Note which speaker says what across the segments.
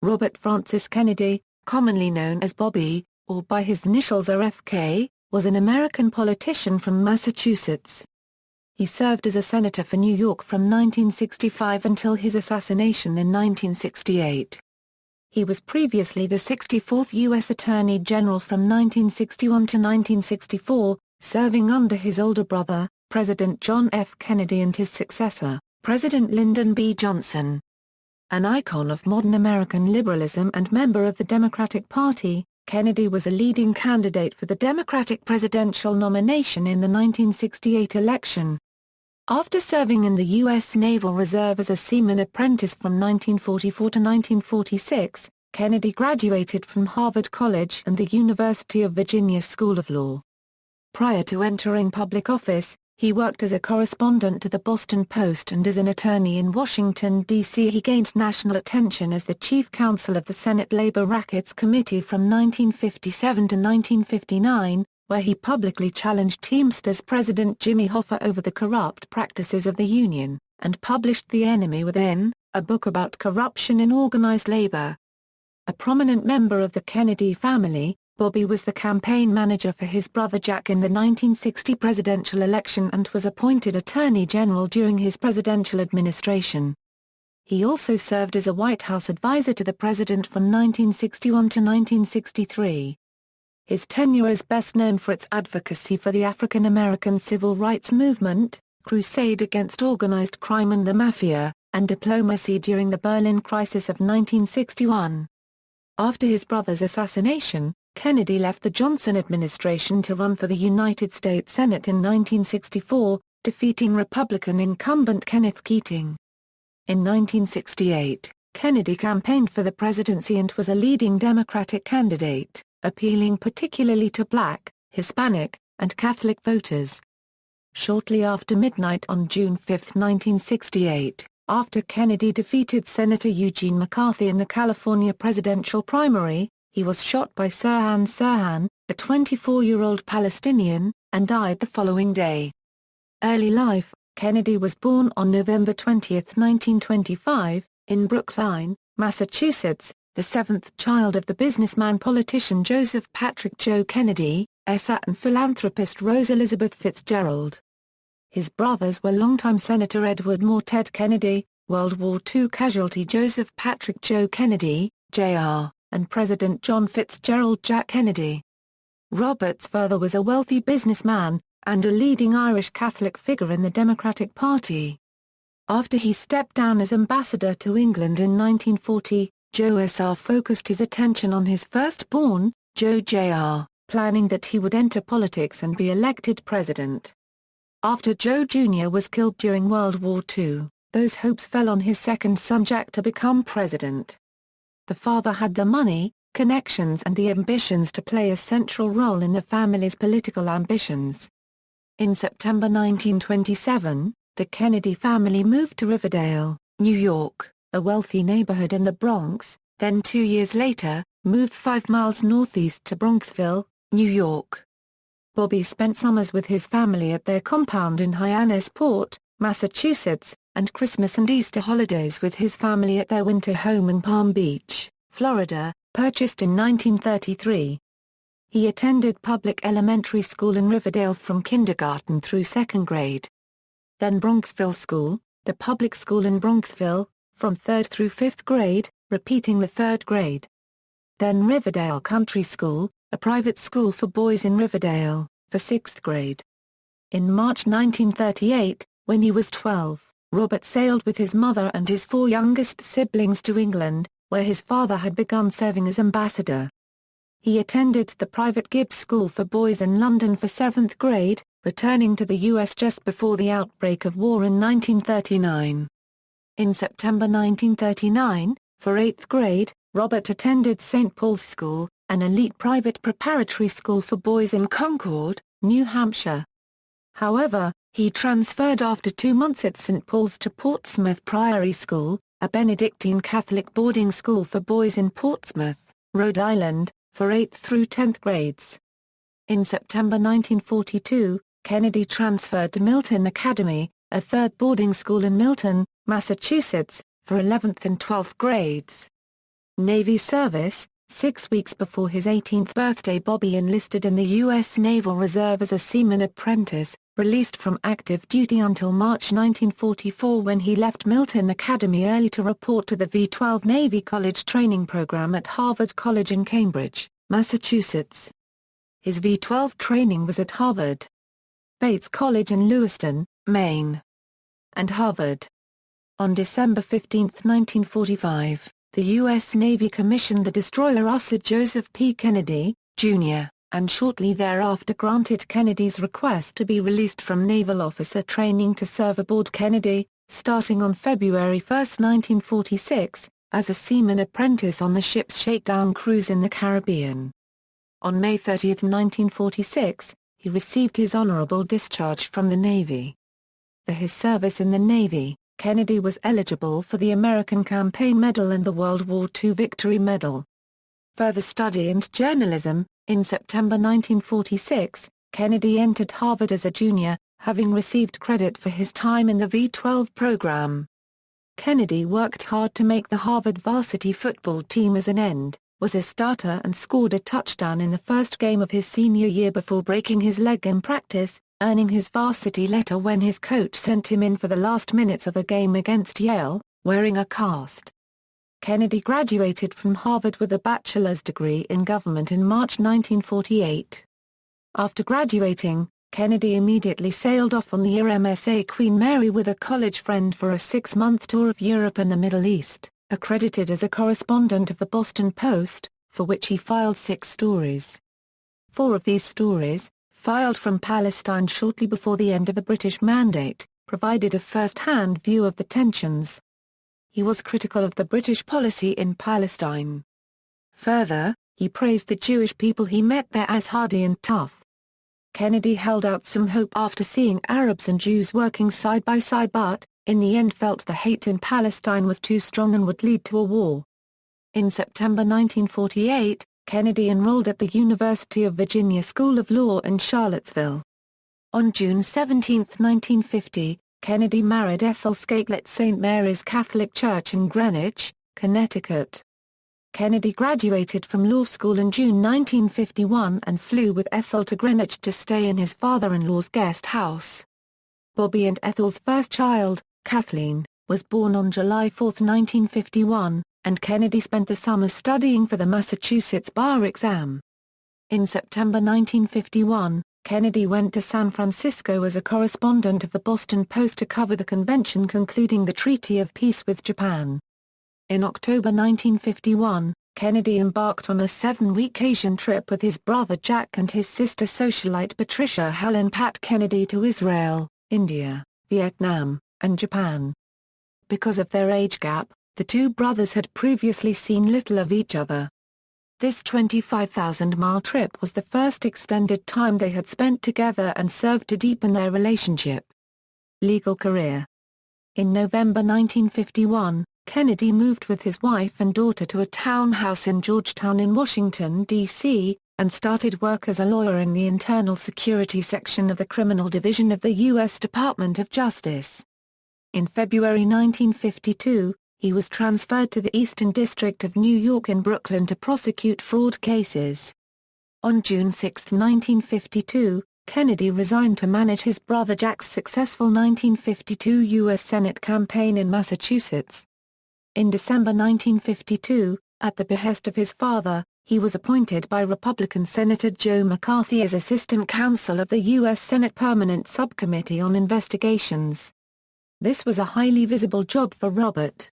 Speaker 1: Robert Francis Kennedy, commonly known as Bobby, or by his initials RFK, was an American politician from Massachusetts. He served as a senator for New York from 1965 until his assassination in 1968. He was previously the 64th U.S. Attorney General from 1961 to 1964, serving under his older brother, President John F. Kennedy, and his successor, President Lyndon B. Johnson. An icon of modern American liberalism and member of the Democratic Party, Kennedy was a leading candidate for the Democratic presidential nomination in the 1968 election. After serving in the U.S. Naval Reserve as a Seaman Apprentice from 1944 to 1946, Kennedy graduated from Harvard College and the University of Virginia School of Law. Prior to entering public office, he worked as a correspondent to the Boston Post, and as an attorney in Washington, D.C. he gained national attention as the chief counsel of the Senate Labor Rackets Committee from 1957 to 1959, where he publicly challenged Teamsters President Jimmy Hoffa over the corrupt practices of the union, and published The Enemy Within, a book about corruption in organized labor. A prominent member of the Kennedy family, Bobby was the campaign manager for his brother Jack in the 1960 presidential election and was appointed Attorney General during his presidential administration. He also served as a White House advisor to the president from 1961 to 1963. His tenure is best known for its advocacy for the African American civil rights movement, crusade against organized crime and the mafia, and diplomacy during the Berlin crisis of 1961. After his brother's assassination, Kennedy left the Johnson administration to run for the United States Senate in 1964, defeating Republican incumbent Kenneth Keating. In 1968, Kennedy campaigned for the presidency and was a leading Democratic candidate, appealing particularly to Black, Hispanic, and Catholic voters. Shortly after midnight on June 5, 1968, after Kennedy defeated Senator Eugene McCarthy in the California presidential primary, he was shot by Sirhan Sirhan, a 24-year-old Palestinian, and died the following day. Early life: Kennedy was born on November 20, 1925, in Brookline, Massachusetts, the seventh child of the businessman-politician Joseph Patrick Joe Kennedy, and philanthropist Rose Elizabeth Fitzgerald. His brothers were longtime Senator Edward Moore Ted Kennedy, World War II casualty Joseph Patrick Joe Kennedy, Jr., and President John Fitzgerald Jack Kennedy. Robert's father was a wealthy businessman, and a leading Irish Catholic figure in the Democratic Party. After he stepped down as ambassador to England in 1940, Joe Sr. focused his attention on his firstborn, Joe Jr., planning that he would enter politics and be elected president. After Joe Jr. was killed during World War II, those hopes fell on his second son Jack to become president. The father had the money, connections and the ambitions to play a central role in the family's political ambitions. In September 1927, the Kennedy family moved to Riverdale, New York, a wealthy neighborhood in the Bronx, then 2 years later, moved 5 miles northeast to Bronxville, New York. Bobby spent summers with his family at their compound in Hyannisport, Massachusetts, and Christmas and Easter holidays with his family at their winter home in Palm Beach, Florida, purchased in 1933. He attended public elementary school in Riverdale from kindergarten through 2nd grade. Then Bronxville School, the public school in Bronxville, from 3rd through 5th grade, repeating the 3rd grade. Then Riverdale Country School, a private school for boys in Riverdale, for 6th grade. In March 1938, when he was 12, Robert sailed with his mother and his 4 youngest siblings to England, where his father had begun serving as ambassador. He attended the private Gibbs School for Boys in London for 7th grade, returning to the U.S. just before the outbreak of war in 1939. In September 1939, for 8th grade, Robert attended St. Paul's School, an elite private preparatory school for boys in Concord, New Hampshire. However, he transferred after 2 months at St. Paul's to Portsmouth Priory School, a Benedictine Catholic boarding school for boys in Portsmouth, Rhode Island, for 8th through 10th grades. In September 1942, Kennedy transferred to Milton Academy, a 3rd boarding school in Milton, Massachusetts, for 11th and 12th grades. Navy service. 6 weeks before his 18th birthday, Bobby enlisted in the U.S. Naval Reserve as a Seaman Apprentice, released from active duty until March 1944 when he left Milton Academy early to report to the V-12 Navy College training program at Harvard College in Cambridge, Massachusetts. His V-12 training was at Harvard, Bates College in Lewiston, Maine, and Harvard. On December 15, 1945, the U.S. Navy commissioned the destroyer Usher Joseph P. Kennedy, Jr., and shortly thereafter granted Kennedy's request to be released from naval officer training to serve aboard Kennedy, starting on February 1, 1946, as a Seaman Apprentice on the ship's shakedown cruise in the Caribbean. On May 30, 1946, he received his honorable discharge from the Navy. For his service in the Navy, Kennedy was eligible for the American Campaign Medal and the World War II Victory Medal. Further study and journalism. In September 1946, Kennedy entered Harvard as a junior, having received credit for his time in the V-12 program. Kennedy worked hard to make the Harvard varsity football team as an end, was a starter and scored a touchdown in the first game of his senior year before breaking his leg in practice, earning his varsity letter when his coach sent him in for the last minutes of a game against Yale, wearing a cast. Kennedy graduated from Harvard with a bachelor's degree in government in March 1948. After graduating, Kennedy immediately sailed off on the RMSA Queen Mary with a college friend for a 6-month tour of Europe and the Middle East, accredited as a correspondent of the Boston Post, for which he filed 6 stories. 4 of these stories, filed from Palestine shortly before the end of the British Mandate, provided a first-hand view of the tensions. He was critical of the British policy in Palestine. Further, he praised the Jewish people he met there as hardy and tough. Kennedy held out some hope after seeing Arabs and Jews working side by side but, in the end felt the hate in Palestine was too strong and would lead to a war. In September 1948, Kennedy enrolled at the University of Virginia School of Law in Charlottesville. On June 17, 1950, Kennedy married Ethel Skate at St. Mary's Catholic Church in Greenwich, Connecticut. Kennedy graduated from law school in June 1951 and flew with Ethel to Greenwich to stay in his father-in-law's guest house. Bobby and Ethel's first child, Kathleen, was born on July 4, 1951, and Kennedy spent the summer studying for the Massachusetts bar exam. In September 1951, Kennedy went to San Francisco as a correspondent of the Boston Post to cover the convention concluding the Treaty of Peace with Japan. In October 1951, Kennedy embarked on a 7-week Asian trip with his brother Jack and his sister socialite Patricia Helen Pat Kennedy to Israel, India, Vietnam, and Japan. Because of their age gap, the two brothers had previously seen little of each other. This 25,000-mile trip was the first extended time they had spent together and served to deepen their relationship. Legal career. In November 1951, Kennedy moved with his wife and daughter to a townhouse in Georgetown in Washington, D.C., and started work as a lawyer in the Internal Security Section of the Criminal Division of the U.S. Department of Justice. In February 1952, he was transferred to the Eastern District of New York in Brooklyn to prosecute fraud cases. On June 6, 1952, Kennedy resigned to manage his brother Jack's successful 1952 U.S. Senate campaign in Massachusetts. In December 1952, at the behest of his father, he was appointed by Republican Senator Joe McCarthy as assistant counsel of the U.S. Senate Permanent Subcommittee on Investigations. This was a highly visible job for Robert.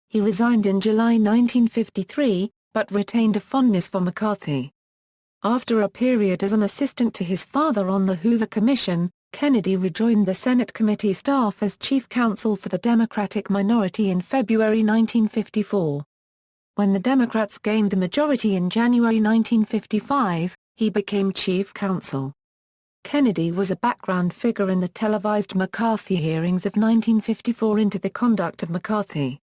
Speaker 1: He resigned in July 1953, but retained a fondness for McCarthy. After a period as an assistant to his father on the Hoover Commission, Kennedy rejoined the Senate committee staff as chief counsel for the Democratic minority in February 1954. When the Democrats gained the majority in January 1955, he became chief counsel. Kennedy was a background figure in the televised McCarthy hearings of 1954 into the conduct of McCarthy.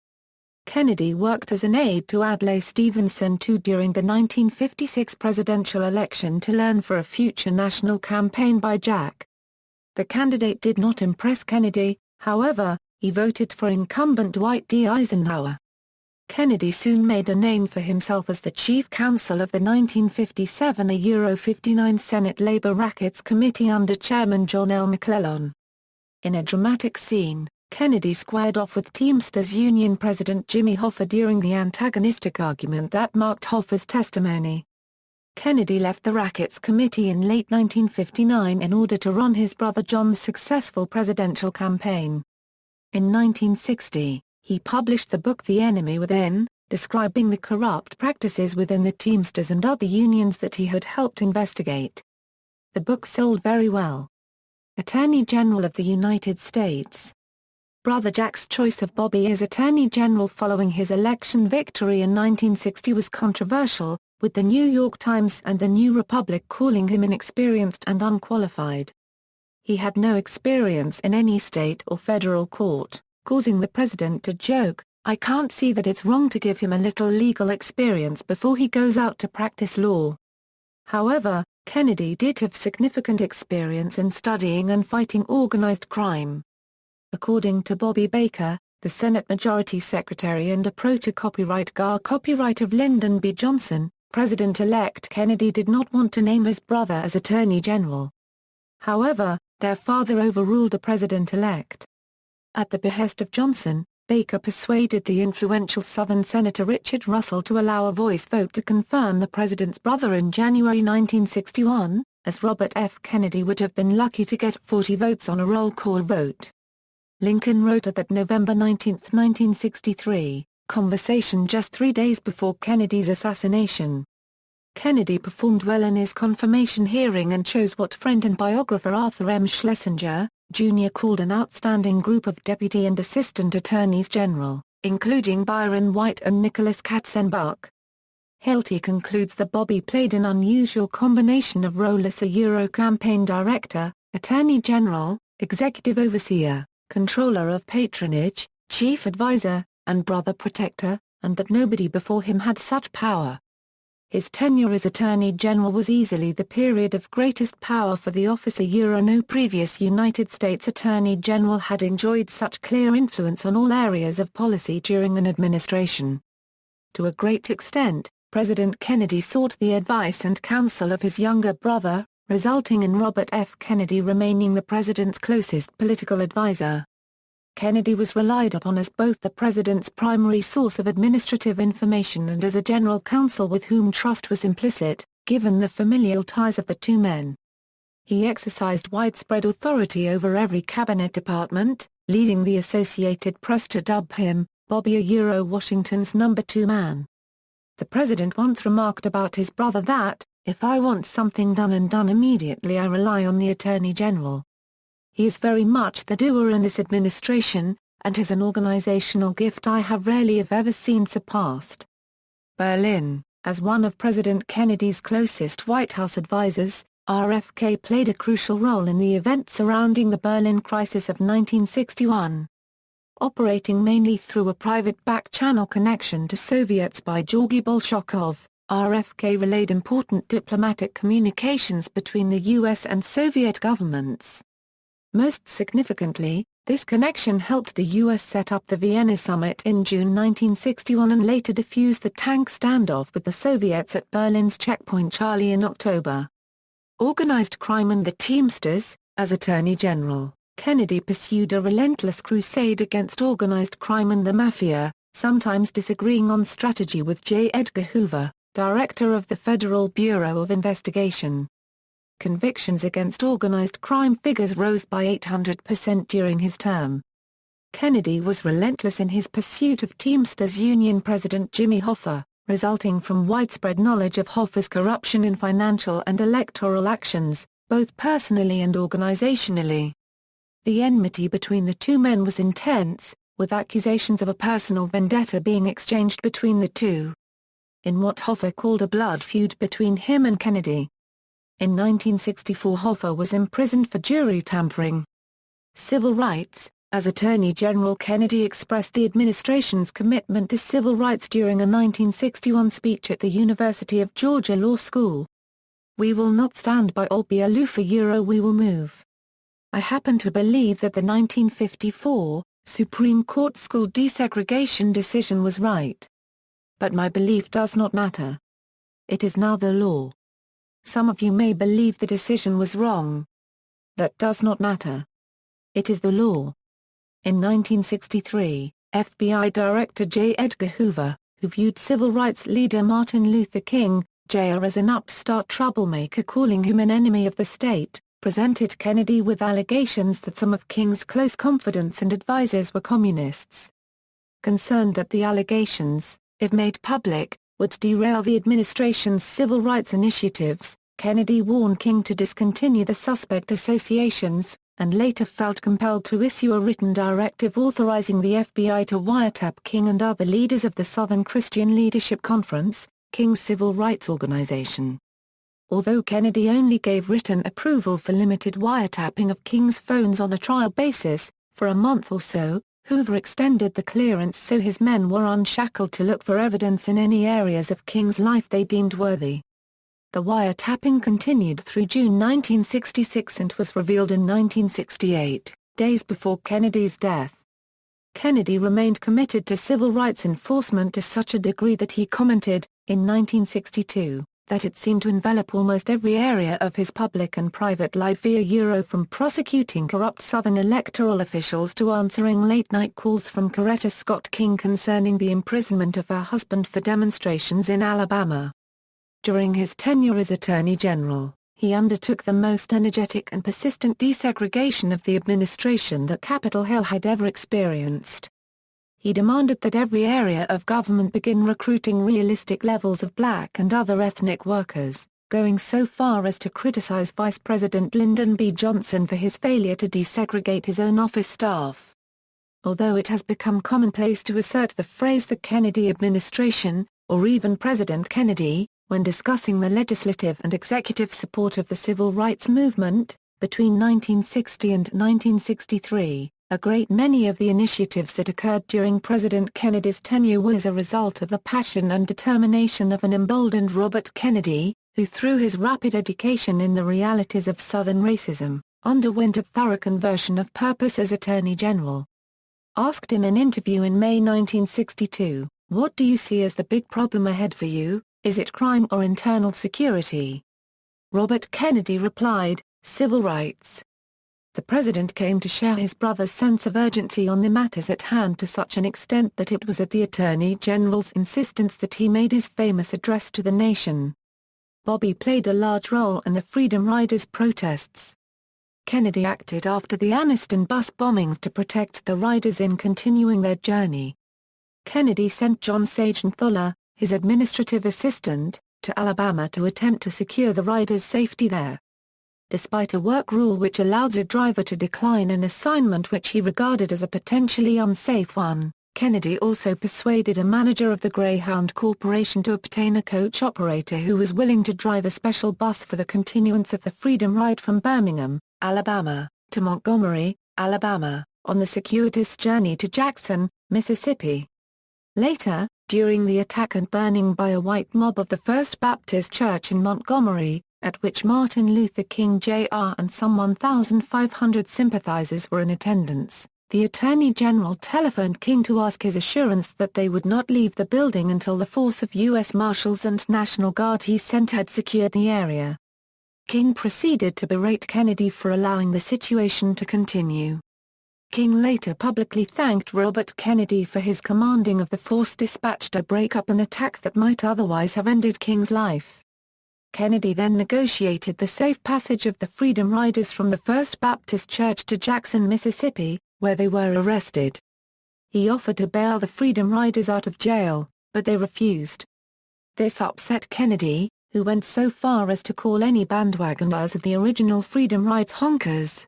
Speaker 1: Kennedy worked as an aide to Adlai Stevenson II during the 1956 presidential election to learn for a future national campaign by Jack. The candidate did not impress Kennedy, however, he voted for incumbent Dwight D. Eisenhower. Kennedy soon made a name for himself as the chief counsel of the 1957 59 Senate Labor Rackets Committee under Chairman John L. McClellan. In a dramatic scene, Kennedy squared off with Teamsters Union President Jimmy Hoffa during the antagonistic argument that marked Hoffa's testimony. Kennedy left the Rackets Committee in late 1959 in order to run his brother John's successful presidential campaign. In 1960, he published the book The Enemy Within, describing the corrupt practices within the Teamsters and other unions that he had helped investigate. The book sold very well. Attorney General of the United States. Brother Jack's choice of Bobby as Attorney General following his election victory in 1960 was controversial, with the New York Times and the New Republic calling him inexperienced and unqualified. He had no experience in any state or federal court, causing the president to joke, "I can't see that it's wrong to give him a little legal experience before he goes out to practice law." However, Kennedy did have significant experience in studying and fighting organized crime. According to Bobby Baker, the Senate Majority Secretary and a proto-copyright copyright of Lyndon B. Johnson, President-elect Kennedy did not want to name his brother as Attorney General. However, their father overruled the President-elect. At the behest of Johnson, Baker persuaded the influential Southern Senator Richard Russell to allow a voice vote to confirm the president's brother in January 1961, as Robert F. Kennedy would have been lucky to get 40 votes on a roll call vote. Lincoln wrote at that November 19, 1963, conversation just 3 days before Kennedy's assassination. Kennedy performed well in his confirmation hearing and chose what friend and biographer Arthur M. Schlesinger, Jr. called an outstanding group of deputy and assistant attorneys general, including Byron White and Nicholas Katzenbach. Hilty concludes that Bobby played an unusual combination of role as a campaign director, attorney general, executive overseer, controller of patronage, chief advisor, and brother protector, and that nobody before him had such power. His tenure as Attorney General was easily the period of greatest power for the office. No previous United States Attorney General had enjoyed such clear influence on all areas of policy during an administration. To a great extent, President Kennedy sought the advice and counsel of his younger brother, resulting in Robert F. Kennedy remaining the president's closest political advisor. Kennedy was relied upon as both the president's primary source of administrative information and as a general counsel with whom trust was implicit, given the familial ties of the two men. He exercised widespread authority over every cabinet department, leading the Associated Press to dub him, Bobby Washington's number 2 man. The president once remarked about his brother that, "If I want something done and done immediately, I rely on the Attorney General. He is very much the doer in this administration, and has an organizational gift I have rarely if ever seen surpassed." Berlin. As one of President Kennedy's closest White House advisers, RFK played a crucial role in the events surrounding the Berlin crisis of 1961. Operating mainly through a private back-channel connection to Soviets by Georgy Bolshakov, RFK relayed important diplomatic communications between the U.S. and Soviet governments. Most significantly, this connection helped the U.S. set up the Vienna Summit in June 1961 and later defuse the tank standoff with the Soviets at Berlin's Checkpoint Charlie in October. Organized crime and the Teamsters. As Attorney General, Kennedy pursued a relentless crusade against organized crime and the mafia, sometimes disagreeing on strategy with J. Edgar Hoover, director of the Federal Bureau of Investigation. Convictions against organized crime figures rose by 800% during his term. Kennedy was relentless in his pursuit of Teamsters Union President Jimmy Hoffa, resulting from widespread knowledge of Hoffa's corruption in financial and electoral actions, both personally and organizationally. The enmity between the two men was intense, with accusations of a personal vendetta being exchanged between the two. In what Hoffa called a blood feud between him and Kennedy. In 1964 Hoffa was imprisoned for jury tampering. Civil rights. As Attorney General, Kennedy expressed the administration's commitment to civil rights during a 1961 speech at the University of Georgia Law School. "We will not stand by or be aloof, we will move. I happen to believe that the 1954 Supreme Court school desegregation decision was right. but my belief does not matter. It is now the law. Some of you may believe the decision was wrong. That does not matter. It is the law. In 1963, FBI Director J. Edgar Hoover, who viewed civil rights leader Martin Luther King, Jr. as an upstart troublemaker calling him an enemy of the state, presented Kennedy with allegations that some of King's close confidants and advisers were communists. Concerned that the allegations, if made public, would derail the administration's civil rights initiatives, Kennedy warned King to discontinue the suspect associations, and later felt compelled to issue a written directive authorizing the FBI to wiretap King and other leaders of the Southern Christian Leadership Conference, King's civil rights organization. Although Kennedy only gave written approval for limited wiretapping of King's phones on a trial basis, for a month or so, Hoover extended the clearance so his men were unshackled to look for evidence in any areas of King's life they deemed worthy. The wiretapping continued through June 1966 and was revealed in 1968, days before Kennedy's death. Kennedy remained committed to civil rights enforcement to such a degree that he commented, in 1962, that it seemed to envelop almost every area of his public and private life from prosecuting corrupt Southern electoral officials to answering late-night calls from Coretta Scott King concerning the imprisonment of her husband for demonstrations in Alabama. During his tenure as Attorney General, he undertook the most energetic and persistent desegregation of the administration that Capitol Hill had ever experienced. He demanded that every area of government begin recruiting realistic levels of black and other ethnic workers, going so far as to criticize Vice President Lyndon B. Johnson for his failure to desegregate his own office staff. Although it has become commonplace to assert the phrase the Kennedy administration, or even President Kennedy, when discussing the legislative and executive support of the civil rights movement, between 1960 and 1963, a great many of the initiatives that occurred during President Kennedy's tenure were as a result of the passion and determination of an emboldened Robert Kennedy, who through his rapid education in the realities of Southern racism, underwent a thorough conversion of purpose as Attorney General. Asked in an interview in May 1962, "What do you see as the big problem ahead for you? Is it crime or internal security?" Robert Kennedy replied, "Civil rights." The president came to share his brother's sense of urgency on the matters at hand to such an extent that it was at the Attorney General's insistence that he made his famous address to the nation. Bobby played a large role in the Freedom Riders protests. Kennedy acted after the Anniston bus bombings to protect the riders in continuing their journey. Kennedy sent John Sagenthaler, his administrative assistant, to Alabama to attempt to secure the riders' safety there. Despite a work rule which allowed a driver to decline an assignment which he regarded as a potentially unsafe one, Kennedy also persuaded a manager of the Greyhound Corporation to obtain a coach operator who was willing to drive a special bus for the continuance of the Freedom Ride from Birmingham, Alabama, to Montgomery, Alabama, on the circuitous journey to Jackson, Mississippi. Later, during the attack and burning by a white mob of the First Baptist Church in Montgomery, at which Martin Luther King Jr. and some 1,500 sympathizers were in attendance, the Attorney General telephoned King to ask his assurance that they would not leave the building until the force of U.S. Marshals and National Guard he sent had secured the area. King proceeded to berate Kennedy for allowing the situation to continue. King later publicly thanked Robert Kennedy for his commanding of the force dispatched to break up an attack that might otherwise have ended King's life. Kennedy then negotiated the safe passage of the Freedom Riders from the First Baptist Church to Jackson, Mississippi, where they were arrested. He offered to bail the Freedom Riders out of jail, but they refused. This upset Kennedy, who went so far as to call any bandwagoners of the original Freedom Rides honkers.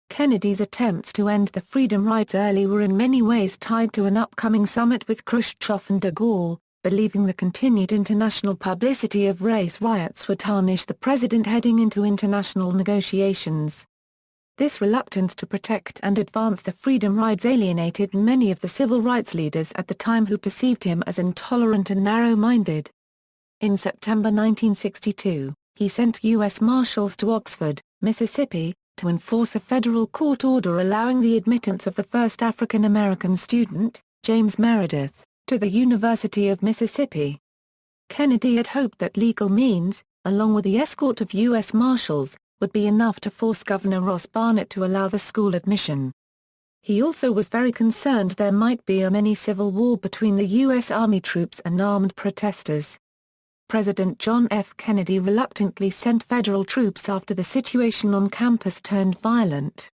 Speaker 1: Kennedy's attempts to end the Freedom Rides early were in many ways tied to an upcoming summit with Khrushchev and de Gaulle, believing the continued international publicity of race riots would tarnish the president heading into international negotiations. This reluctance to protect and advance the Freedom Rides alienated many of the civil rights leaders at the time who perceived him as intolerant and narrow-minded. In September 1962, he sent U.S. Marshals to Oxford, Mississippi, to enforce a federal court order allowing the admittance of the first African-American student, James Meredith, to the University of Mississippi. Kennedy had hoped that legal means, along with the escort of U.S. Marshals, would be enough to force Governor Ross Barnett to allow the school admission. He also was very concerned there might be a mini-civil war between the U.S. Army troops and armed protesters. President John F. Kennedy reluctantly sent federal troops after the situation on campus turned violent.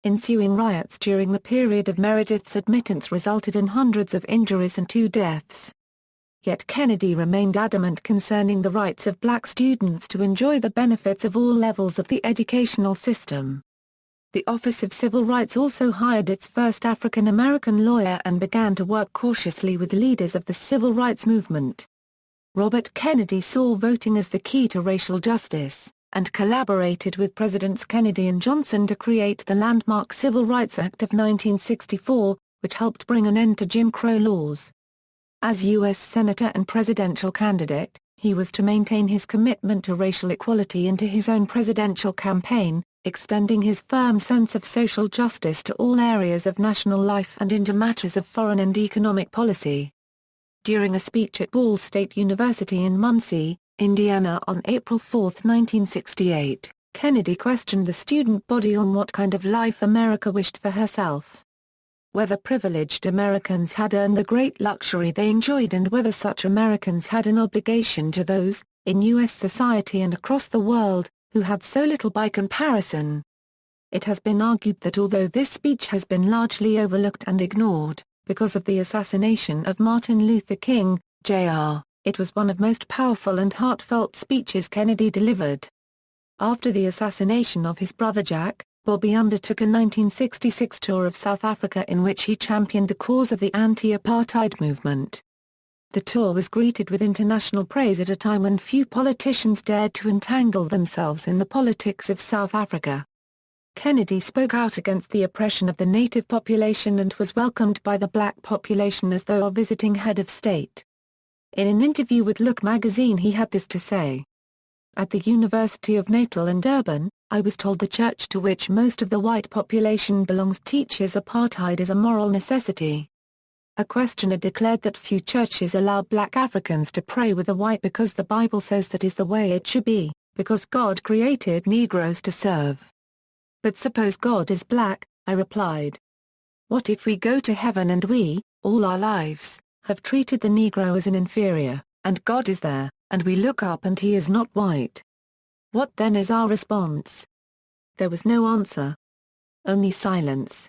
Speaker 1: Ensuing riots during the period of Meredith's admittance resulted in hundreds of injuries and 2 deaths. Yet Kennedy remained adamant concerning the rights of black students to enjoy the benefits of all levels of the educational system. The Office of Civil Rights also hired its first African-American lawyer and began to work cautiously with leaders of the civil rights movement. Robert Kennedy saw voting as the key to racial justice, and collaborated with Presidents Kennedy and Johnson to create the landmark Civil Rights Act of 1964, which helped bring an end to Jim Crow laws. As U.S. Senator and presidential candidate, he was to maintain his commitment to racial equality into his own presidential campaign, extending his firm sense of social justice to all areas of national life and into matters of foreign and economic policy. During a speech at Ball State University in Muncie, Indiana on April 4, 1968, Kennedy questioned the student body on what kind of life America wished for herself. Whether privileged Americans had earned the great luxury they enjoyed and whether such Americans had an obligation to those, in U.S. society and across the world, who had so little by comparison. It has been argued that although this speech has been largely overlooked and ignored, because of the assassination of Martin Luther King, Jr., it was one of most powerful and heartfelt speeches Kennedy delivered. After the assassination of his brother Jack, Bobby undertook a 1966 tour of South Africa in which he championed the cause of the anti-apartheid movement. The tour was greeted with international praise at a time when few politicians dared to entangle themselves in the politics of South Africa. Kennedy spoke out against the oppression of the native population and was welcomed by the black population as though a visiting head of state. In an interview with Look magazine he had this to say. At the University of Natal and Durban, I was told the church to which most of the white population belongs teaches apartheid is a moral necessity. A questioner declared that few churches allow black Africans to pray with the white because the Bible says that is the way it should be, because God created Negroes to serve. But suppose God is black, I replied. What if we go to heaven and we, all our lives, have treated the Negro as an inferior, and God is there, and we look up and he is not white? What then is our response? There was no answer. Only silence.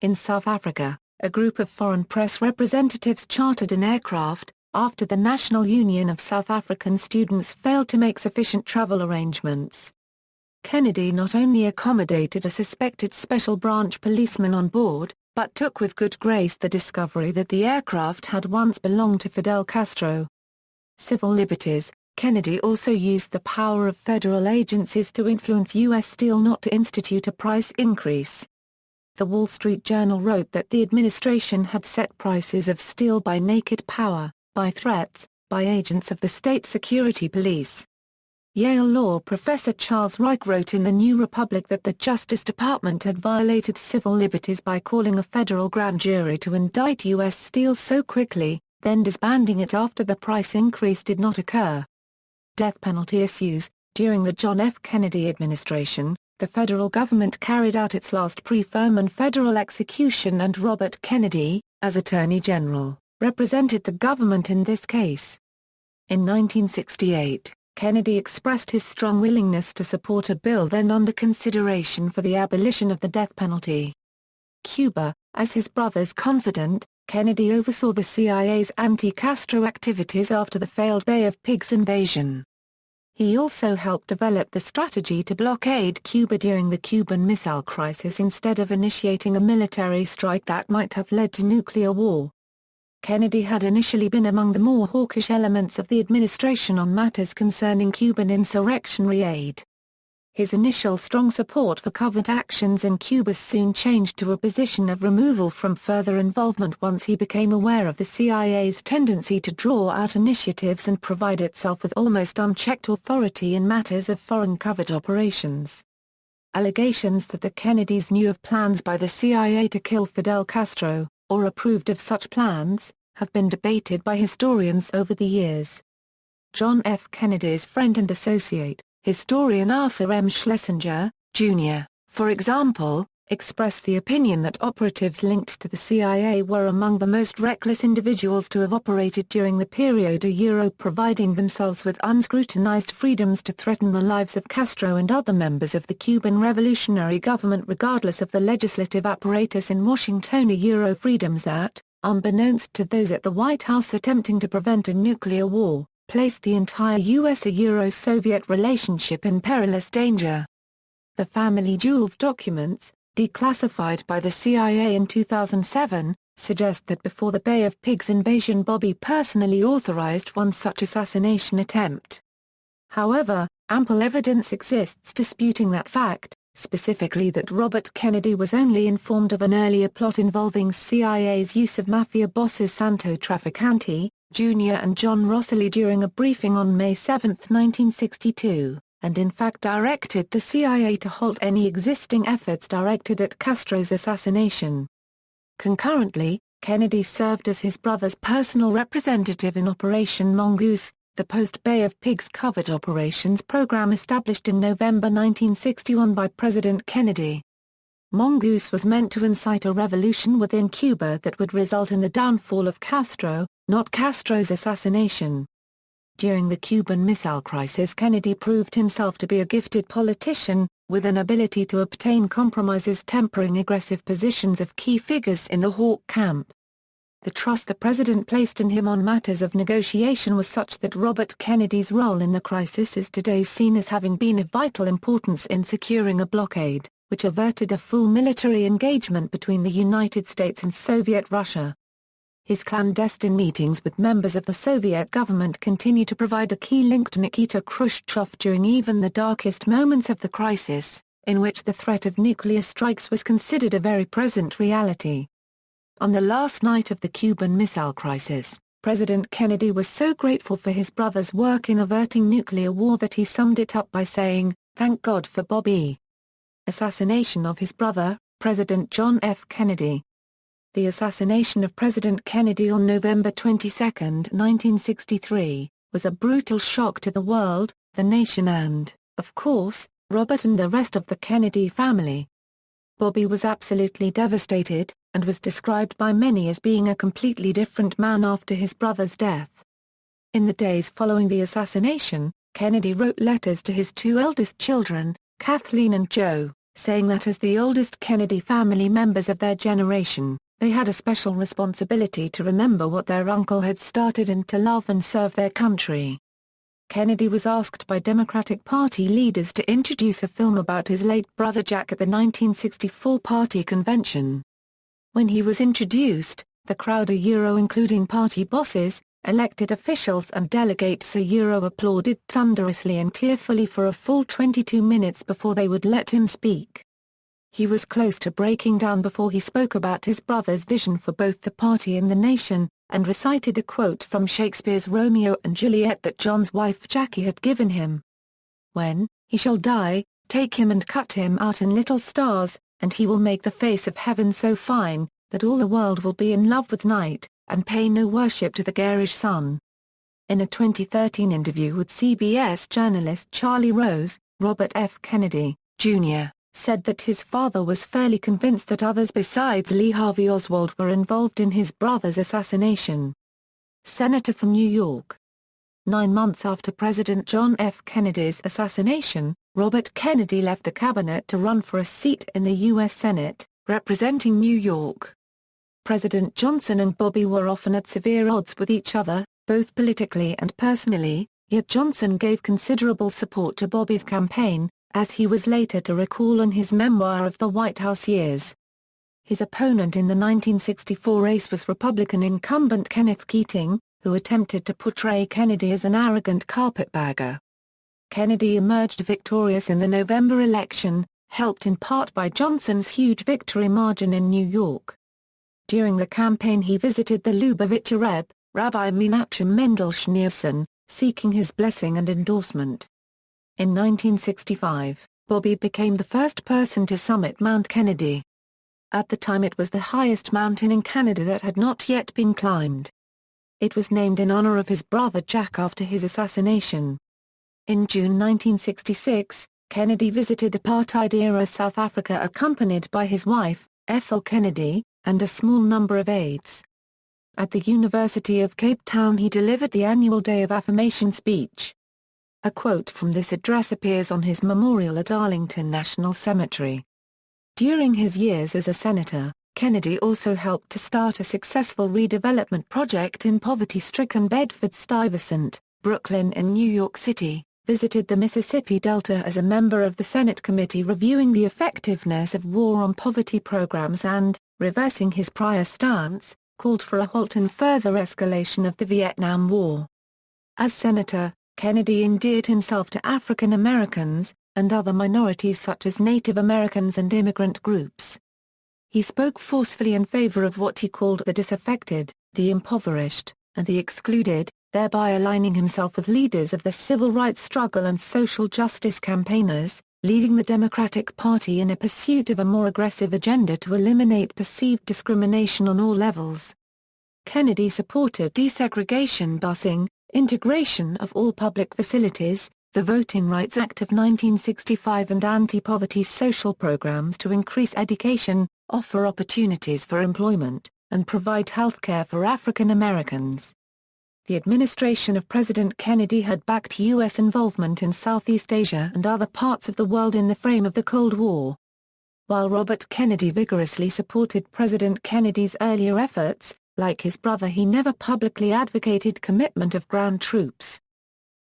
Speaker 1: In South Africa, a group of foreign press representatives chartered an aircraft, after the National Union of South African Students failed to make sufficient travel arrangements. Kennedy not only accommodated a suspected special branch policeman on board, but took with good grace the discovery that the aircraft had once belonged to Fidel Castro. Civil liberties. Kennedy also used the power of federal agencies to influence U.S. Steel not to institute a price increase. The Wall Street Journal wrote that the administration had set prices of steel by naked power, by threats, by agents of the state security police. Yale law professor Charles Reich wrote in the New Republic that the Justice Department had violated civil liberties by calling a federal grand jury to indict U.S. Steel so quickly, then disbanding it after the price increase did not occur. Death penalty issues. During the John F. Kennedy administration, the federal government carried out its last pre-Furman federal execution and Robert Kennedy, as Attorney General, represented the government in this case. In 1968, Kennedy expressed his strong willingness to support a bill then under consideration for the abolition of the death penalty. Cuba. As his brother's confidant, Kennedy oversaw the CIA's anti-Castro activities after the failed Bay of Pigs invasion. He also helped develop the strategy to blockade Cuba during the Cuban Missile Crisis instead of initiating a military strike that might have led to nuclear war. Kennedy had initially been among the more hawkish elements of the administration on matters concerning Cuban insurrectionary aid. His initial strong support for covert actions in Cuba soon changed to a position of removal from further involvement once he became aware of the CIA's tendency to draw out initiatives and provide itself with almost unchecked authority in matters of foreign covert operations. Allegations that the Kennedys knew of plans by the CIA to kill Fidel Castro, or approved of such plans, have been debated by historians over the years. John F. Kennedy's friend and associate, historian Arthur M. Schlesinger, Jr., for example, expressed the opinion that operatives linked to the CIA were among the most reckless individuals to have operated during the period, providing themselves with unscrutinized freedoms to threaten the lives of Castro and other members of the Cuban revolutionary government regardless of the legislative apparatus in Washington, freedoms that, unbeknownst to those at the White House attempting to prevent a nuclear war, placed the entire U.S.-Soviet relationship in perilous danger. The family jewels documents, declassified by the CIA in 2007, suggest that before the Bay of Pigs invasion Bobby personally authorized one such assassination attempt. However, ample evidence exists disputing that fact, specifically that Robert Kennedy was only informed of an earlier plot involving CIA's use of mafia bosses Santo Trafficante, Jr. and John Rosselli during a briefing on May 7, 1962. And in fact directed the CIA to halt any existing efforts directed at Castro's assassination. Concurrently, Kennedy served as his brother's personal representative in Operation Mongoose, the post-Bay of Pigs covert operations program established in November 1961 by President Kennedy. Mongoose was meant to incite a revolution within Cuba that would result in the downfall of Castro, not Castro's assassination. During the Cuban Missile Crisis, Kennedy proved himself to be a gifted politician, with an ability to obtain compromises tempering aggressive positions of key figures in the hawk camp. The trust the president placed in him on matters of negotiation was such that Robert Kennedy's role in the crisis is today seen as having been of vital importance in securing a blockade, which averted a full military engagement between the United States and Soviet Russia. His clandestine meetings with members of the Soviet government continue to provide a key link to Nikita Khrushchev during even the darkest moments of the crisis, in which the threat of nuclear strikes was considered a very present reality. On the last night of the Cuban Missile Crisis, President Kennedy was so grateful for his brother's work in averting nuclear war that he summed it up by saying, "Thank God for Bobby." Assassination of his brother, President John F. Kennedy. The assassination of President Kennedy on November 22, 1963, was a brutal shock to the world, the nation and, of course, Robert and the rest of the Kennedy family. Bobby was absolutely devastated, and was described by many as being a completely different man after his brother's death. In the days following the assassination, Kennedy wrote letters to his two eldest children, Kathleen and Joe, saying that as the oldest Kennedy family members of their generation, they had a special responsibility to remember what their uncle had started and to love and serve their country. Kennedy was asked by Democratic Party leaders to introduce a film about his late brother Jack at the 1964 party convention. When he was introduced, the crowd including party bosses, elected officials and delegates applauded thunderously and tearfully for a full 22 minutes before they would let him speak. He was close to breaking down before he spoke about his brother's vision for both the party and the nation, and recited a quote from Shakespeare's Romeo and Juliet that John's wife Jackie had given him. "When he shall die, take him and cut him out in little stars, and he will make the face of heaven so fine, that all the world will be in love with night, and pay no worship to the garish sun." In a 2013 interview with CBS journalist Charlie Rose, Robert F. Kennedy, Jr., said that his father was fairly convinced that others besides Lee Harvey Oswald were involved in his brother's assassination. Senator from New York. 9 months after President John F. Kennedy's assassination, Robert Kennedy left the cabinet to run for a seat in the U.S. Senate, representing New York. President Johnson and Bobby were often at severe odds with each other, both politically and personally, yet Johnson gave considerable support to Bobby's campaign, as he was later to recall in his memoir of the White House years. His opponent in the 1964 race was Republican incumbent Kenneth Keating, who attempted to portray Kennedy as an arrogant carpetbagger. Kennedy emerged victorious in the November election, helped in part by Johnson's huge victory margin in New York. During the campaign he visited the Lubavitcher Rebbe, Rabbi Menachem Mendel Schneerson, seeking his blessing and endorsement. In 1965, Bobby became the first person to summit Mount Kennedy. At the time it was the highest mountain in Canada that had not yet been climbed. It was named in honor of his brother Jack after his assassination. In June 1966, Kennedy visited apartheid-era South Africa accompanied by his wife, Ethel Kennedy, and a small number of aides. At the University of Cape Town he delivered the annual Day of Affirmation speech. A quote from this address appears on his memorial at Arlington National Cemetery. During his years as a senator, Kennedy also helped to start a successful redevelopment project in poverty-stricken Bedford-Stuyvesant, Brooklyn and New York City, visited the Mississippi Delta as a member of the Senate Committee reviewing the effectiveness of war on poverty programs and, reversing his prior stance, called for a halt and further escalation of the Vietnam War. As senator, Kennedy endeared himself to African Americans, and other minorities such as Native Americans and immigrant groups. He spoke forcefully in favor of what he called the disaffected, the impoverished, and the excluded, thereby aligning himself with leaders of the civil rights struggle and social justice campaigners, leading the Democratic Party in a pursuit of a more aggressive agenda to eliminate perceived discrimination on all levels. Kennedy supported desegregation busing, integration of all public facilities, the Voting Rights Act of 1965 and anti-poverty social programs to increase education, offer opportunities for employment, and provide health care for African Americans. The administration of President Kennedy had backed U.S. involvement in Southeast Asia and other parts of the world in the frame of the Cold War. While Robert Kennedy vigorously supported President Kennedy's earlier efforts, like his brother he never publicly advocated commitment of ground troops.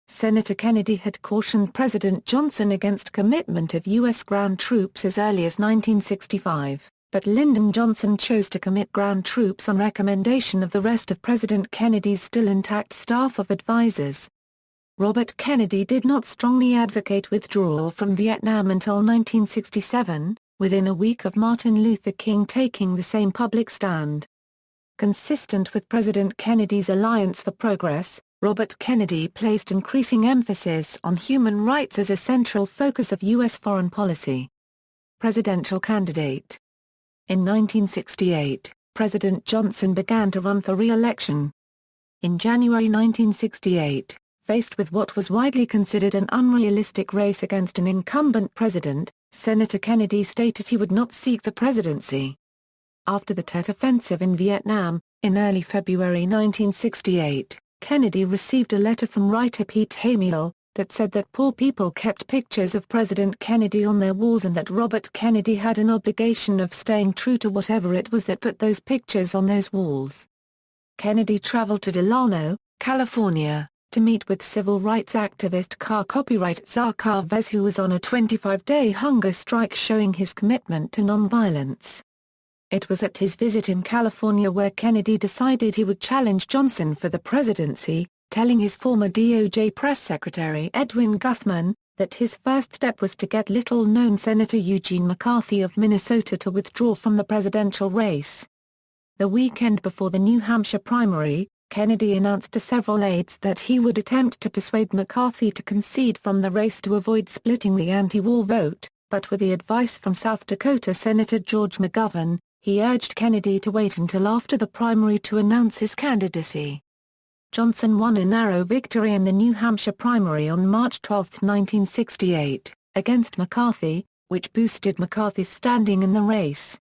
Speaker 1: Senator Kennedy had cautioned President Johnson against commitment of U.S. ground troops as early as 1965. But Lyndon Johnson chose to commit ground troops on recommendation of the rest of President Kennedy's still intact staff of advisers. Robert Kennedy did not strongly advocate withdrawal from Vietnam until 1967, within a week of Martin Luther King taking the same public stand. Consistent with President Kennedy's Alliance for Progress, Robert Kennedy placed increasing emphasis on human rights as a central focus of U.S. foreign policy. Presidential candidate. In 1968, President Johnson began to run for re-election. In January 1968, faced with what was widely considered an unrealistic race against an incumbent president, Senator Kennedy stated he would not seek the presidency. After the Tet Offensive in Vietnam, in early February 1968, Kennedy received a letter from writer Pete Hamill, that said that poor people kept pictures of President Kennedy on their walls and that Robert Kennedy had an obligation of staying true to whatever it was that put those pictures on those walls. Kennedy traveled to Delano, California, to meet with civil rights activist car copyright Czar Carvez who was on a 25-day hunger strike showing his commitment to nonviolence. It was at his visit in California where Kennedy decided he would challenge Johnson for the presidency, telling his former DOJ press secretary Edwin Guthman, that his first step was to get little-known Senator Eugene McCarthy of Minnesota to withdraw from the presidential race. The weekend before the New Hampshire primary, Kennedy announced to several aides that he would attempt to persuade McCarthy to concede from the race to avoid splitting the anti-war vote, but with the advice from South Dakota Senator George McGovern, he urged Kennedy to wait until after the primary to announce his candidacy. Johnson won a narrow victory in the New Hampshire primary on March 12, 1968, against McCarthy, which boosted McCarthy's standing in the race.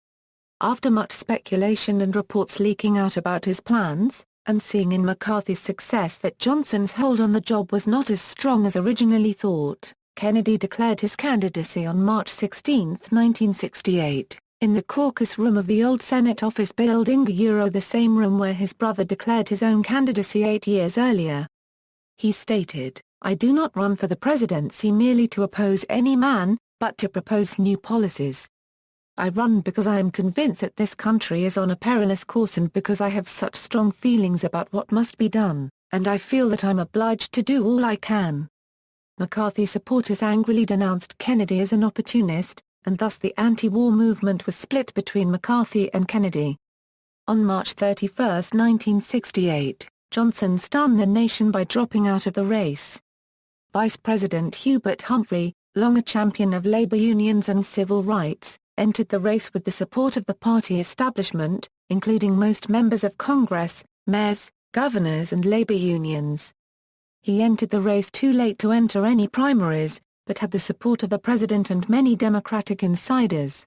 Speaker 1: After much speculation and reports leaking out about his plans, and seeing in McCarthy's success that Johnson's hold on the job was not as strong as originally thought, Kennedy declared his candidacy on March 16, 1968. In the caucus room of the old Senate office building, the same room where his brother declared his own candidacy 8 years earlier. He stated, "I do not run for the presidency merely to oppose any man, but to propose new policies. I run because I am convinced that this country is on a perilous course and because I have such strong feelings about what must be done, and I feel that I'm obliged to do all I can." McCarthy supporters angrily denounced Kennedy as an opportunist, and thus the anti-war movement was split between McCarthy and Kennedy. On March 31, 1968, Johnson stunned the nation by dropping out of the race. Vice President Hubert Humphrey, long a champion of labor unions and civil rights, entered the race with the support of the party establishment, including most members of Congress, mayors, governors and labor unions. He entered the race too late to enter any primaries, but had the support of the president and many Democratic insiders.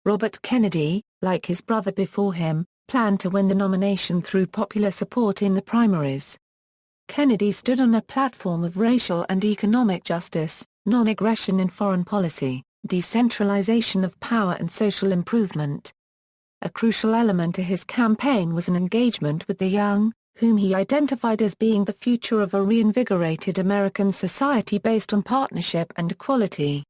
Speaker 1: Robert Kennedy, like his brother before him, planned to win the nomination through popular support in the primaries. Kennedy stood on a platform of racial and economic justice, non-aggression in foreign policy, decentralization of power and social improvement. A crucial element to his campaign was an engagement with the young, whom he identified as being the future of a reinvigorated American society based on partnership and equality.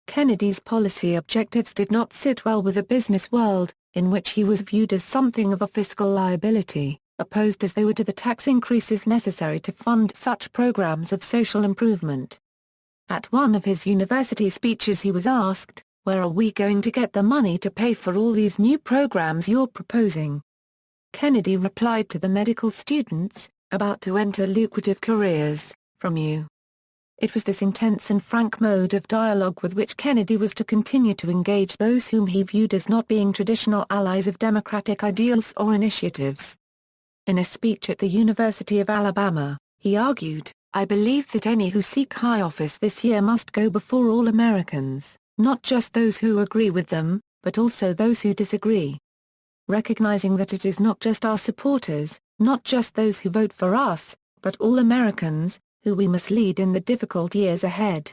Speaker 1: Kennedy's policy objectives did not sit well with the business world, in which he was viewed as something of a fiscal liability, opposed as they were to the tax increases necessary to fund such programs of social improvement. At one of his university speeches he was asked, "Where are we going to get the money to pay for all these new programs you're proposing?" Kennedy replied to the medical students, about to enter lucrative careers, "From you." It was this intense and frank mode of dialogue with which Kennedy was to continue to engage those whom he viewed as not being traditional allies of democratic ideals or initiatives. In a speech at the University of Alabama, he argued, "I believe that any who seek high office this year must go before all Americans, not just those who agree with them, but also those who disagree. Recognizing that it is not just our supporters, not just those who vote for us, but all Americans, who we must lead in the difficult years ahead."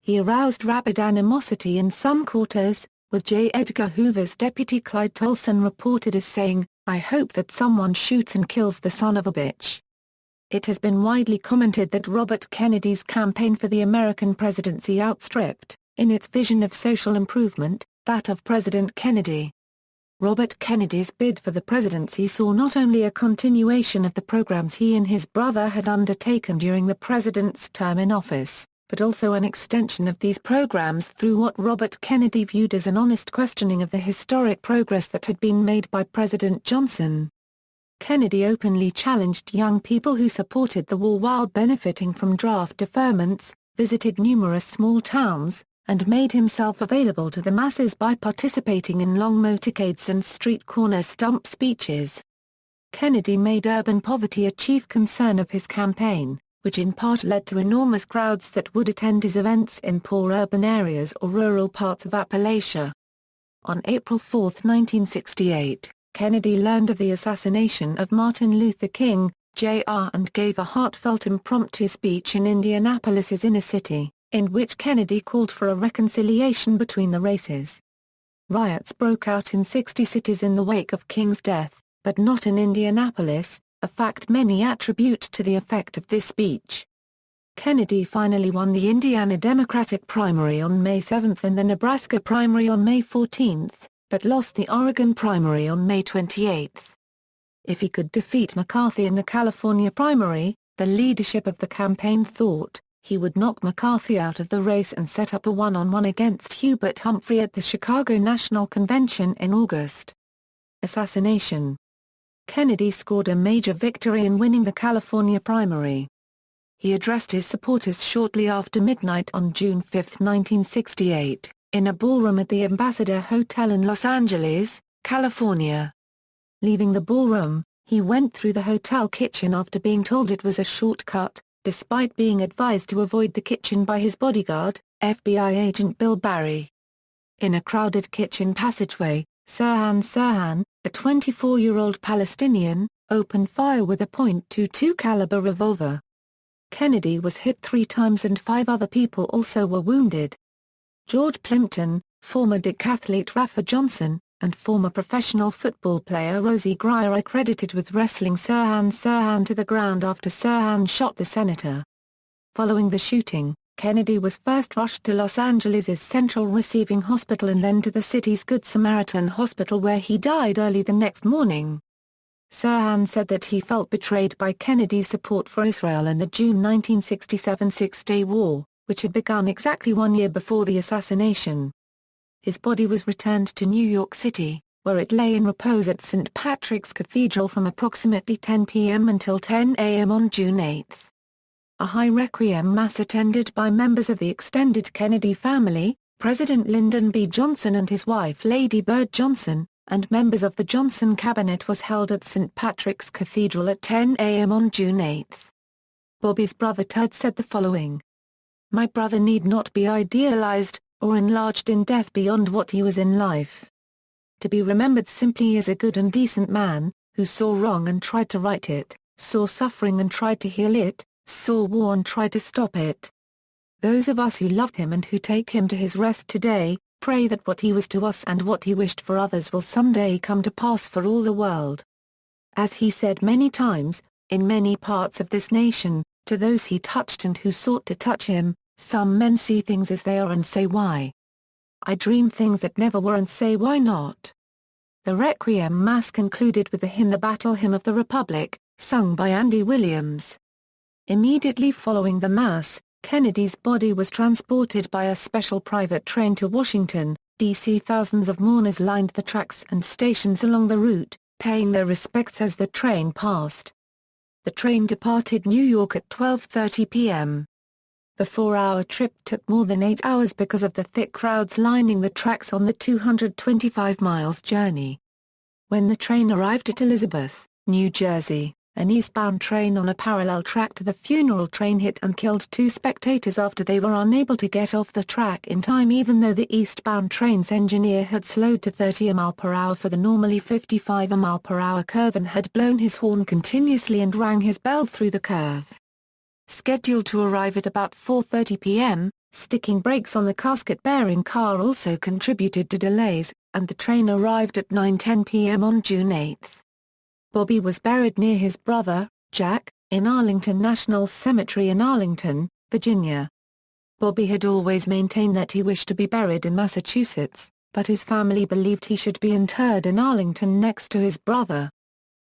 Speaker 1: He aroused rabid animosity in some quarters, with J. Edgar Hoover's deputy Clyde Tolson reported as saying, "I hope that someone shoots and kills the son of a bitch." It has been widely commented that Robert Kennedy's campaign for the American presidency outstripped, in its vision of social improvement, that of President Kennedy. Robert Kennedy's bid for the presidency saw not only a continuation of the programs he and his brother had undertaken during the president's term in office, but also an extension of these programs through what Robert Kennedy viewed as an honest questioning of the historic progress that had been made by President Johnson. Kennedy openly challenged young people who supported the war while benefiting from draft deferments, visited numerous small towns, and made himself available to the masses by participating in long motorcades and street corner stump speeches. Kennedy made urban poverty a chief concern of his campaign, which in part led to enormous crowds that would attend his events in poor urban areas or rural parts of Appalachia. On April 4, 1968, Kennedy learned of the assassination of Martin Luther King, Jr. and gave a heartfelt impromptu speech in Indianapolis's inner city, in which Kennedy called for a reconciliation between the races. Riots broke out in 60 cities in the wake of King's death, but not in Indianapolis, a fact many attribute to the effect of this speech. Kennedy finally won the Indiana Democratic primary on May 7 and the Nebraska primary on May 14, but lost the Oregon primary on May 28. If he could defeat McCarthy in the California primary, the leadership of the campaign thought, he would knock McCarthy out of the race and set up a one-on-one against Hubert Humphrey at the Chicago National Convention in August. Assassination. Kennedy scored a major victory in winning the California primary. He addressed his supporters shortly after midnight on June 5, 1968, in a ballroom at the Ambassador Hotel in Los Angeles, California. Leaving the ballroom, he went through the hotel kitchen after being told it was a shortcut, despite being advised to avoid the kitchen by his bodyguard, FBI agent Bill Barry. In a crowded kitchen passageway, Sirhan, a 24-year-old Palestinian, opened fire with a .22 caliber revolver. Kennedy was hit 3 times and 5 other people also were wounded. George Plimpton, former decathlete Rafa Johnson, and former professional football player Rosie Grier are credited with wrestling Sirhan to the ground after Sirhan shot the senator. Following the shooting, Kennedy was first rushed to Los Angeles' Central Receiving Hospital and then to the city's Good Samaritan Hospital where he died early the next morning. Sirhan said that he felt betrayed by Kennedy's support for Israel in the June 1967 Six-Day War, which had begun exactly 1 year before the assassination. His body was returned to New York City, where it lay in repose at St. Patrick's Cathedral from approximately 10 p.m. until 10 a.m. on June 8. A high requiem mass attended by members of the extended Kennedy family, President Lyndon B. Johnson and his wife Lady Bird Johnson, and members of the Johnson cabinet was held at St. Patrick's Cathedral at 10 a.m. on June 8. Bobby's brother Ted said the following: "My brother need not be idealized, or enlarged in death beyond what he was in life. To be remembered simply as a good and decent man, who saw wrong and tried to right it, saw suffering and tried to heal it, saw war and tried to stop it. Those of us who love him and who take him to his rest today, pray that what he was to us and what he wished for others will someday come to pass for all the world. As he said many times, in many parts of this nation, to those he touched and who sought to touch him, some men see things as they are and say why. I dream things that never were and say why not." The Requiem Mass concluded with the hymn The Battle Hymn of the Republic, sung by Andy Williams. Immediately following the Mass, Kennedy's body was transported by a special private train to Washington, D.C. Thousands of mourners lined the tracks and stations along the route, paying their respects as the train passed. The train departed New York at 12:30 p.m. The 4-hour trip took more than 8 hours because of the thick crowds lining the tracks on the 225 miles journey. When the train arrived at Elizabeth, New Jersey, an eastbound train on a parallel track to the funeral train hit and killed 2 spectators after they were unable to get off the track in time, even though the eastbound train's engineer had slowed to 30 mph for the normally 55 mph curve and had blown his horn continuously and rang his bell through the curve. Scheduled to arrive at about 4:30 p.m., sticking brakes on the casket-bearing car also contributed to delays, and the train arrived at 9:10 p.m. on June 8. Bobby was buried near his brother, Jack, in Arlington National Cemetery in Arlington, Virginia. Bobby had always maintained that he wished to be buried in Massachusetts, but his family believed he should be interred in Arlington next to his brother.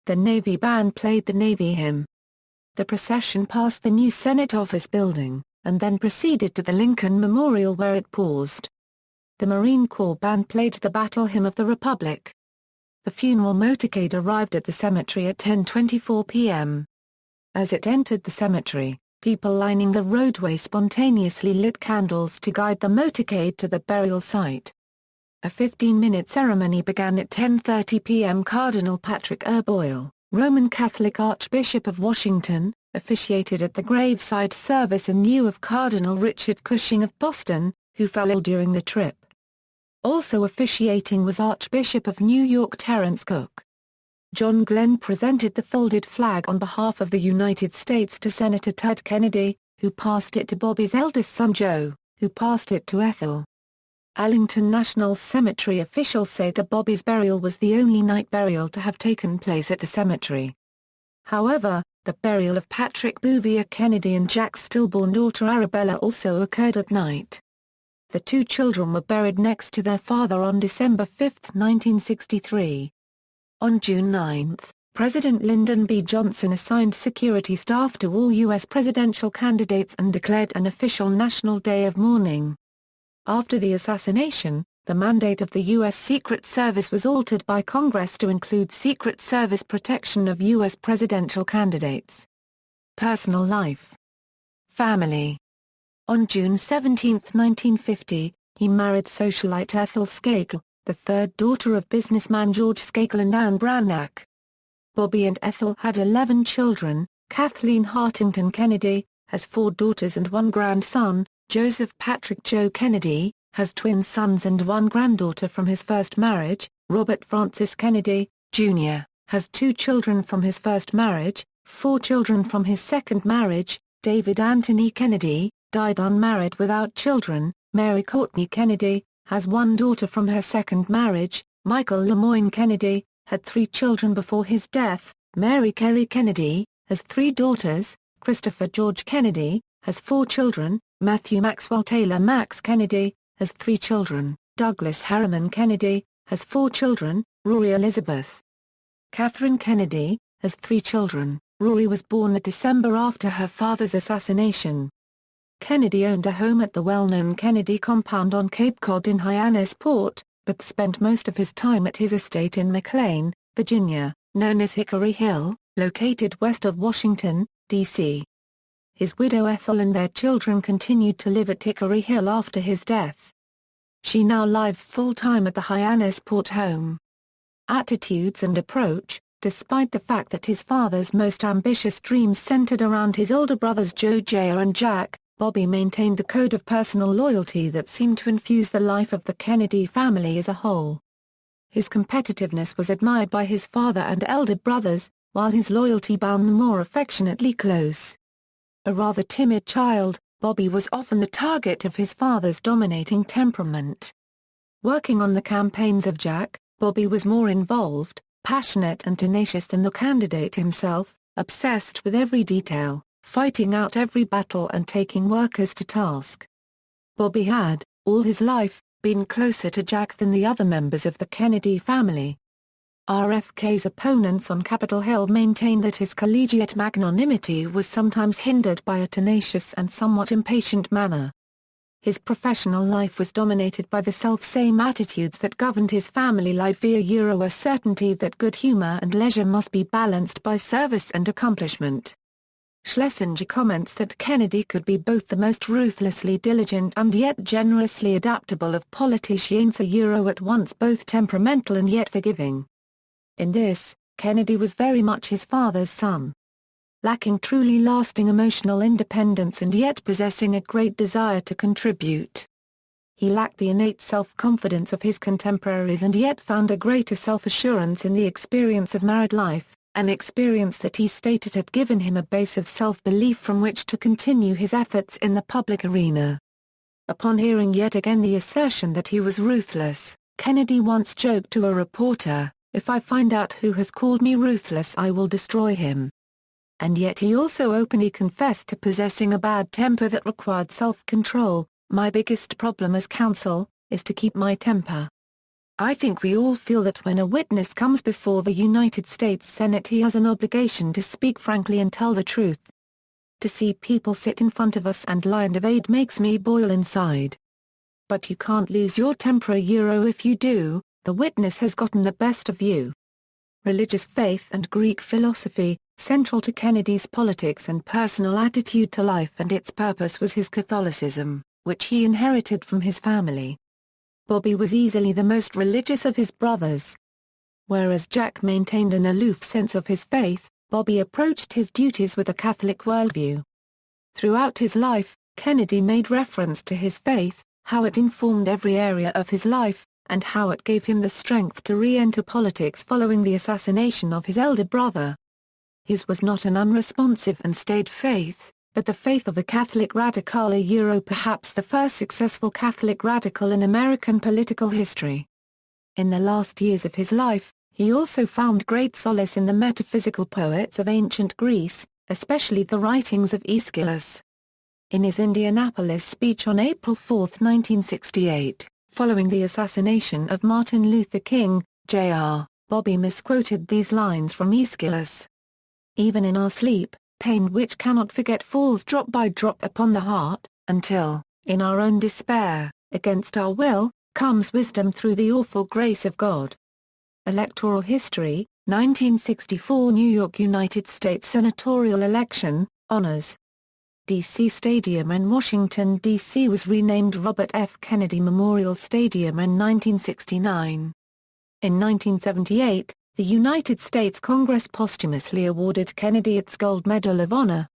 Speaker 1: The Navy band played the Navy hymn. The procession passed the new Senate office building, and then proceeded to the Lincoln Memorial where it paused. The Marine Corps band played the Battle Hymn of the Republic. The funeral motorcade arrived at the cemetery at 10:24 p.m. As it entered the cemetery, people lining the roadway spontaneously lit candles to guide the motorcade to the burial site. A 15-minute ceremony began at 10:30 p.m. Cardinal Patrick Boyle, Roman Catholic Archbishop of Washington, officiated at the graveside service in lieu of Cardinal Richard Cushing of Boston, who fell ill during the trip. Also officiating was Archbishop of New York Terence Cook. John Glenn presented the folded flag on behalf of the United States to Senator Ted Kennedy, who passed it to Bobby's eldest son Joe, who passed it to Ethel. Arlington National Cemetery officials say that Bobby's burial was the only night burial to have taken place at the cemetery. However, the burial of Patrick Bouvier Kennedy and Jack's stillborn daughter Arabella also occurred at night. The 2 children were buried next to their father on December 5, 1963. On June 9, President Lyndon B. Johnson assigned security staff to all U.S. presidential candidates and declared an official national day of mourning. After the assassination, the mandate of the U.S. Secret Service was altered by Congress to include Secret Service protection of U.S. presidential candidates. Personal life. Family. On June 17, 1950, he married socialite Ethel Skakel, the third daughter of businessman George Skakel and Anne Brannack. Bobby and Ethel had 11 children. Kathleen Hartington Kennedy has 4 daughters and 1 grandson. Joseph Patrick Joe Kennedy has twin sons and 1 granddaughter from his first marriage. Robert Francis Kennedy, Jr., has 2 children from his first marriage, 4 children from his second marriage. David Anthony Kennedy died unmarried without children. Mary Courtney Kennedy has 1 daughter from her second marriage. Michael Lemoyne Kennedy had 3 children before his death. Mary Carey Kennedy has 3 daughters. Christopher George Kennedy has 4 children. Matthew Maxwell Taylor Max Kennedy has 3 children. Douglas Harriman Kennedy has 4 children. Rory Elizabeth Catherine Kennedy has 3 children. Rory was born the December after her father's assassination. Kennedy owned a home at the well-known Kennedy compound on Cape Cod in Hyannisport, but spent most of his time at his estate in McLean, Virginia, known as Hickory Hill, located west of Washington, D.C. His widow Ethel and their children continued to live at Hickory Hill after his death. She now lives full-time at the Hyannisport home. attitudes and approach. Despite the fact that his father's most ambitious dreams centered around his older brothers Joe Jr. and Jack, Bobby maintained the code of personal loyalty that seemed to infuse the life of the Kennedy family as a whole. His competitiveness was admired by his father and elder brothers, while his loyalty bound them more affectionately close. A rather timid child, Bobby was often the target of his father's dominating temperament. Working on the campaigns of Jack, Bobby was more involved, passionate and tenacious than the candidate himself, obsessed with every detail, fighting out every battle and taking workers to task. Bobby had, all his life, been closer to Jack than the other members of the Kennedy family. RFK's opponents on Capitol Hill maintained that his collegiate magnanimity was sometimes hindered by a tenacious and somewhat impatient manner. His professional life was dominated by the self-same attitudes that governed his family life via a certainty that good humor and leisure must be balanced by service and accomplishment. Schlesinger comments that Kennedy could be both the most ruthlessly diligent and yet generously adaptable of politicians, at once both temperamental and yet forgiving. In this, Kennedy was very much his father's son. Lacking truly lasting emotional independence and yet possessing a great desire to contribute. He lacked the innate self-confidence of his contemporaries and yet found a greater self-assurance in the experience of married life, an experience that he stated had given him a base of self-belief from which to continue his efforts in the public arena. Upon hearing yet again the assertion that he was ruthless, Kennedy once joked to a reporter, "If I find out who has called me ruthless, I will destroy him." And yet he also openly confessed to possessing a bad temper that required self-control. "My biggest problem as counsel, is to keep my temper." I think we all feel that when a witness comes before the United States Senate he has an obligation to speak frankly and tell the truth. To see people sit in front of us and lie and evade makes me boil inside. But you can't lose your temper if you do, the witness has gotten the best of you. Religious faith and Greek philosophy, central to Kennedy's politics and personal attitude to life and its purpose was his Catholicism, which he inherited from his family. Bobby was easily the most religious of his brothers. Whereas Jack maintained an aloof sense of his faith, Bobby approached his duties with a Catholic worldview. Throughout his life, Kennedy made reference to his faith, how it informed every area of his life, and how it gave him the strength to re-enter politics following the assassination of his elder brother. His was not an unresponsive and staid faith, but the faith of a Catholic radical, perhaps the first successful Catholic radical in American political history. In the last years of his life, he also found great solace in the metaphysical poets of ancient Greece, especially the writings of Aeschylus. In his Indianapolis speech on April 4, 1968, following the assassination of Martin Luther King, Jr., Bobby misquoted these lines from Aeschylus. "Even in our sleep, pain which cannot forget falls drop by drop upon the heart, until, in our own despair, against our will, comes wisdom through the awful grace of God." Electoral history, 1964 New York United States senatorial election, honors. D.C. Stadium in Washington, D.C. was renamed Robert F. Kennedy Memorial Stadium in 1969. In 1978, the United States Congress posthumously awarded Kennedy its Gold Medal of Honor.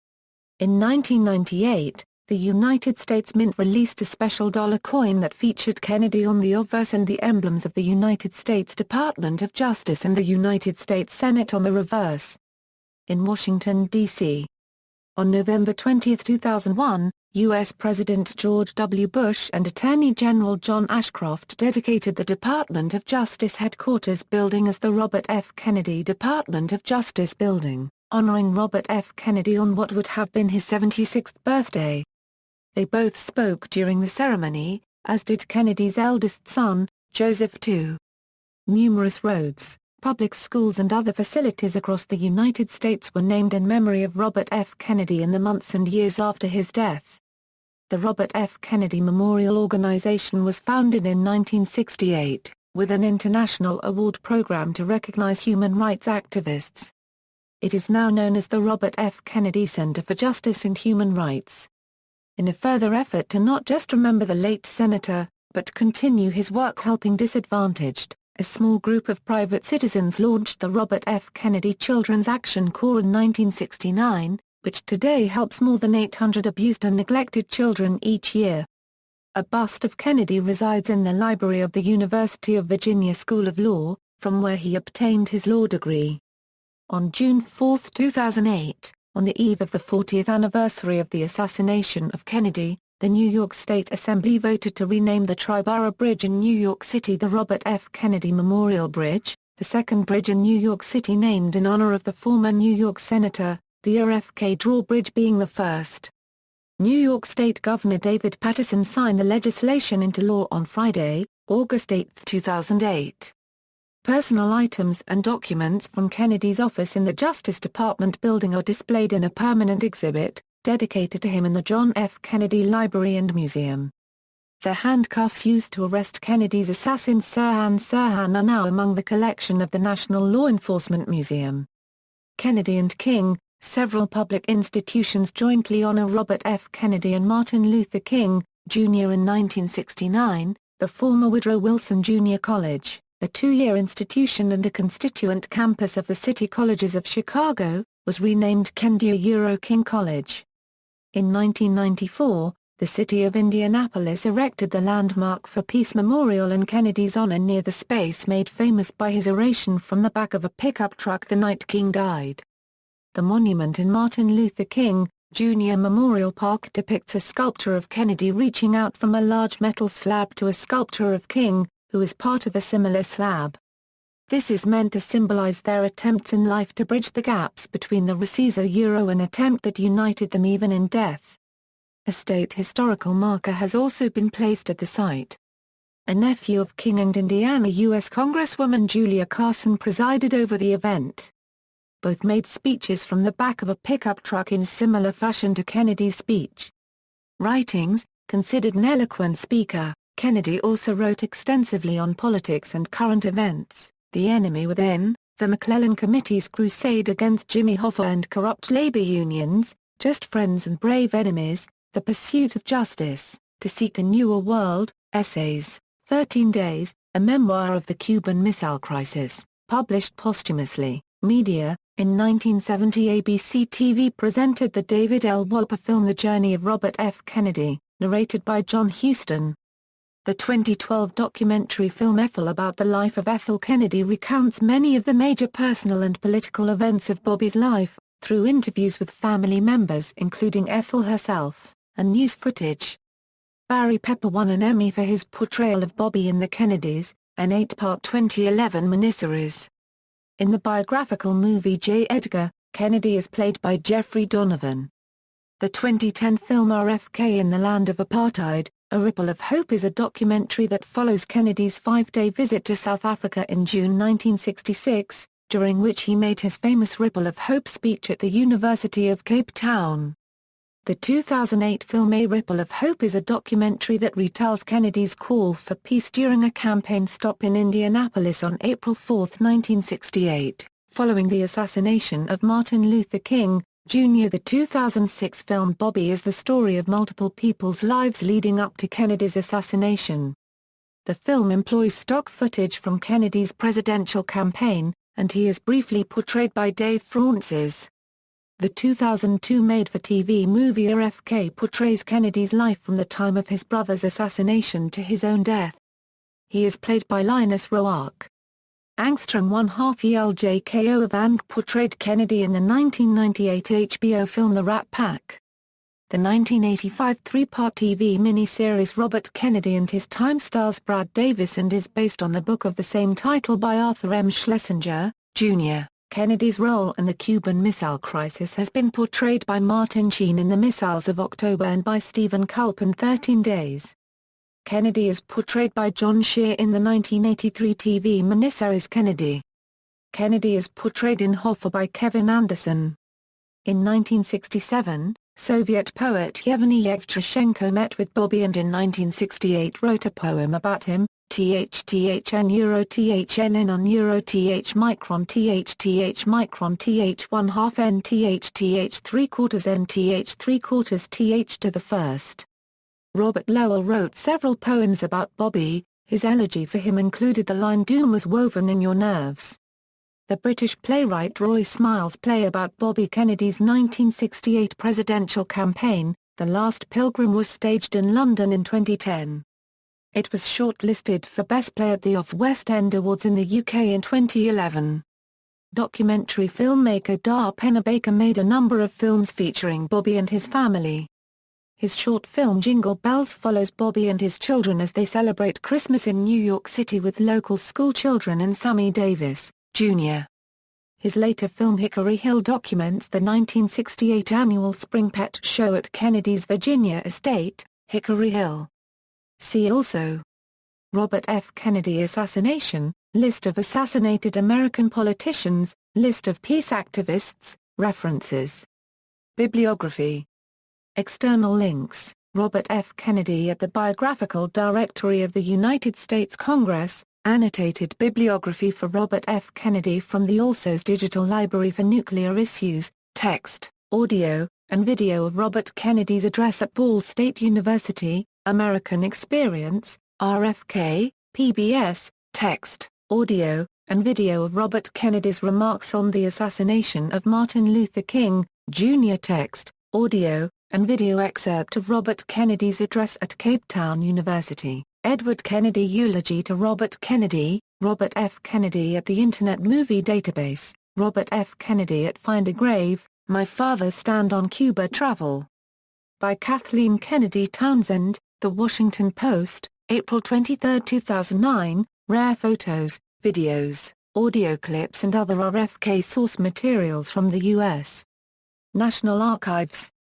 Speaker 1: In 1998, the United States Mint released a special dollar coin that featured Kennedy on the obverse and the emblems of the United States Department of Justice and the United States Senate on the reverse. In Washington, D.C. On November 20, 2001, U.S. President George W. Bush and Attorney General John Ashcroft dedicated the Department of Justice headquarters building as the Robert F. Kennedy Department of Justice Building, honoring Robert F. Kennedy on what would have been his 76th birthday. They both spoke during the ceremony, as did Kennedy's eldest son, Joseph II. Numerous roads, public schools and other facilities across the United States were named in memory of Robert F. Kennedy in the months and years after his death. The Robert F. Kennedy Memorial Organization was founded in 1968, with an international award program to recognize human rights activists. It is now known as the Robert F. Kennedy Center for Justice and Human Rights. In a further effort to not just remember the late senator, but continue his work helping disadvantaged, A small group of private citizens launched the Robert F. Kennedy Children's Action Corps in 1969, which today helps more than 800 abused and neglected children each year. A bust of Kennedy resides in the library of the University of Virginia School of Law, from where he obtained his law degree. On June 4, 2008, on the eve of the 40th anniversary of the assassination of Kennedy, the New York State Assembly voted to rename the Triborough Bridge in New York City the Robert F. Kennedy Memorial Bridge, the second bridge in New York City named in honor of the former New York Senator, the RFK drawbridge being the first. New York State Governor David Paterson signed the legislation into law on Friday, August 8, 2008. Personal items and documents from Kennedy's office in the Justice Department building are displayed in a permanent exhibit, dedicated to him in the John F. Kennedy Library and Museum. The handcuffs used to arrest Kennedy's assassin Sirhan are now among the collection of the National Law Enforcement Museum. Kennedy and King, several public institutions jointly honor Robert F. Kennedy and Martin Luther King, Jr. in 1969, the former Woodrow Wilson Jr. College, a two-year institution and a constituent campus of the City Colleges of Chicago, was renamed Kennedy-King College. In 1994, the city of Indianapolis erected the landmark for Peace Memorial in Kennedy's honor near the space made famous by his oration from the back of a pickup truck the night King died. The monument in Martin Luther King, Jr. Memorial Park depicts a sculpture of Kennedy reaching out from a large metal slab to a sculpture of King, who is part of a similar slab. This is meant to symbolize their attempts in life to bridge the gaps between the races, an attempt that united them even in death. A state historical marker has also been placed at the site. A nephew of King and Indiana U.S. Congresswoman Julia Carson presided over the event. Both made speeches from the back of a pickup truck in similar fashion to Kennedy's speech. Writings: considered an eloquent speaker, Kennedy also wrote extensively on politics and current events. The Enemy Within, the McClellan Committee's Crusade Against Jimmy Hoffa and Corrupt Labor Unions, Just Friends and Brave Enemies, The Pursuit of Justice, To Seek a Newer World, Essays, 13 Days, a memoir of the Cuban Missile Crisis, published posthumously. Media: in 1970 ABC TV presented the David L. Wolper film The Journey of Robert F. Kennedy, narrated by John Huston. The 2012 documentary film Ethel about the life of Ethel Kennedy recounts many of the major personal and political events of Bobby's life, through interviews with family members including Ethel herself, and news footage. Barry Pepper won an Emmy for his portrayal of Bobby in The Kennedys, an 8-part 2011 miniseries. In the biographical movie J. Edgar, Kennedy is played by Jeffrey Donovan. The 2010 film RFK in the Land of Apartheid, A Ripple of Hope is a documentary that follows Kennedy's 5-day visit to South Africa in June 1966, during which he made his famous Ripple of Hope speech at the University of Cape Town. The 2008 film A Ripple of Hope is a documentary that retells Kennedy's call for peace during a campaign stop in Indianapolis on April 4, 1968, following the assassination of Martin Luther King, Jr. The 2006 film Bobby is the story of multiple people's lives leading up to Kennedy's assassination. The film employs stock footage from Kennedy's presidential campaign, and he is briefly portrayed by Dave Francis. The 2002 made-for-TV movie RFK portrays Kennedy's life from the time of his brother's assassination to his own death. He is played by Linus Roark. Angstrom 1/2 ELJKO of Ang portrayed Kennedy in the 1998 HBO film The Rat Pack. The 1985 three-part TV miniseries Robert Kennedy and His Time stars Brad Davis and is based on the book of the same title by Arthur M. Schlesinger, Jr. Kennedy's role in the Cuban Missile Crisis has been portrayed by Martin Sheen in The Missiles of October and by Stephen Culp in 13 Days. Kennedy is portrayed by John Shear in the 1983 TV miniseries Kennedy. Kennedy is portrayed in Hoffa by Kevin Anderson. In 1967, Soviet poet Yevgeny Yevtushenko met with Bobby and in 1968 wrote a poem about him, THTHN Euro THNN on Euro TH micron THTH micron TH 1/2 N THTH 3/4 N TH 3/4 TH to the first. Robert Lowell wrote several poems about Bobby, His elegy for him included the line "Doom was woven in your nerves." The British playwright Roy Smiles' play about Bobby Kennedy's 1968 presidential campaign, The Last Pilgrim, was staged in London in 2010. It was shortlisted for Best Play at the Off West End Awards in the UK in 2011. Documentary filmmaker Dar Pennebaker made a number of films featuring Bobby and his family. His short film Jingle Bells follows Bobby and his children as they celebrate Christmas in New York City with local school children and Sammy Davis, Jr. His later film Hickory Hill documents the 1968 annual Spring Pet Show at Kennedy's Virginia estate, Hickory Hill. See also: Robert F. Kennedy assassination, list of assassinated American politicians, list of peace activists, references. Bibliography. External links: Robert F. Kennedy at the Biographical Directory of the United States Congress, annotated bibliography for Robert F. Kennedy from the ALSO's Digital Library for Nuclear Issues, text, audio, and video of Robert Kennedy's address at Ball State University, American Experience, RFK, PBS, text, audio, and video of Robert Kennedy's remarks on the assassination of Martin Luther King, Jr. text, audio, and video excerpt of Robert Kennedy's address at Cape Town University, Edward Kennedy eulogy to Robert Kennedy, Robert F. Kennedy at the Internet Movie Database, Robert F. Kennedy at Find a Grave, My Father's Stand on Cuba Travel. By Kathleen Kennedy Townsend, The Washington Post, April 23, 2009, rare photos, videos, audio clips and other RFK source materials from the U.S. National Archives.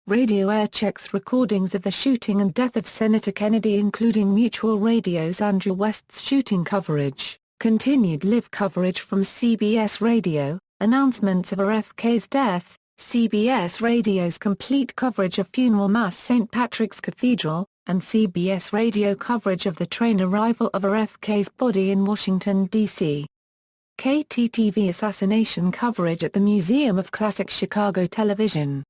Speaker 1: Radio Airchecks recordings of the shooting and death of Senator Kennedy including Mutual Radio's Andrew West's shooting coverage, continued live coverage from CBS Radio, announcements of RFK's death, CBS Radio's complete coverage of funeral mass St. Patrick's Cathedral, and CBS Radio coverage of the train arrival of RFK's body in Washington, D.C. KTTV assassination coverage at the Museum of Classic Chicago Television.